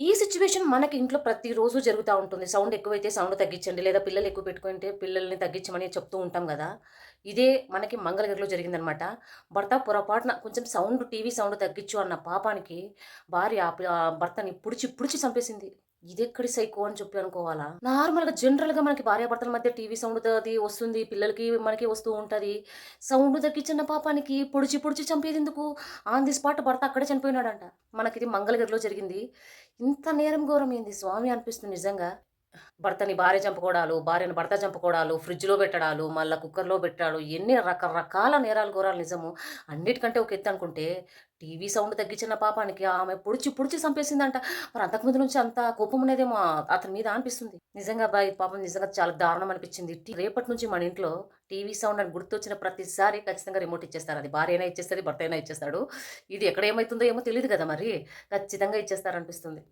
ఈ సిట్యుయేషన్ మనకి ఇంట్లో ప్రతిరోజు జరుగుతా ఉంటుంది. సౌండ్ ఎక్కువైతే సౌండ్ తగ్గించండి. లేదా పిల్లలు ఎక్కువ పెట్టుకుంటే పిల్లల్ని తగ్గించమని చెప్తూ ఉంటాం గదా! ఇదే మనకి మంగళగిరిలో జరిగిందనమాట. భర్త పొరపాటున కొంచెం టీవీ సౌండ్ తగ్గించు అన్న పాపానికి భార్య భర్తని పుడిచి, పుడిచి చంపేసింది. ఇదెక్కడి సైకో అని చెప్పి అనుకోవాలా? జనరల్‌గా మనకి భార్యాభర్తల మధ్య టీవీ సౌండ్ అది వస్తుంది. పిల్లలకి, మనకి వస్తూ ఉంటది. సౌండ్ తగ్గించన్న పాపానికి పొడిచి, పొడిచి చంపేదెందుకు? ఆన్ ది స్పాట్ భర్త అక్కడే చనిపోయినాడంట. మనకిది మంగళగిరిలో జరిగింది. ఇంత నేరం ఘోరమేంది స్వామి అనిపిస్తుంది నిజంగా. భర్తని భార్య చంపుకోవడాలు, భార్యని భర్త చంపుకోవడాలు, ఫ్రిడ్జ్‌లో పెట్టడాలు, మళ్ళా కుక్కర్‌లో పెట్టాడు. ఎన్ని రకరకాల నేరాలు ఘోరాలు నిజము. అన్నిటికంటే ఒక ఎత్తనుకుంటే, టీవీ సౌండ్ తగ్గించిన పాపానికి ఆమె పొడిచి, పొడిచి చంపేసిందంట. మరి అంతకుముందు నుంచి అంత కోపం ఉన్నదేమో అతని మీద అనిపిస్తుంది. నిజంగా అబ్బా! ఇది పాపం నిజంగా చాలా దారుణం అనిపించింది. రేపటి నుంచి మన ఇంట్లో టీవీ సౌండ్ అని గుర్తొచ్చిన ప్రతిసారి ఖచ్చితంగా రిమోట్ ఇచ్చేస్తారు. అది భార్య అయినా ఇచ్చేస్తది, భర్త అయినా ఇచ్చేస్తాడు. ఇది ఎక్కడ ఏమైతుందో ఏమో తెలీదు గదా మరి. ఖచ్చితంగా ఇచ్చేస్తారనిపిస్తుంది.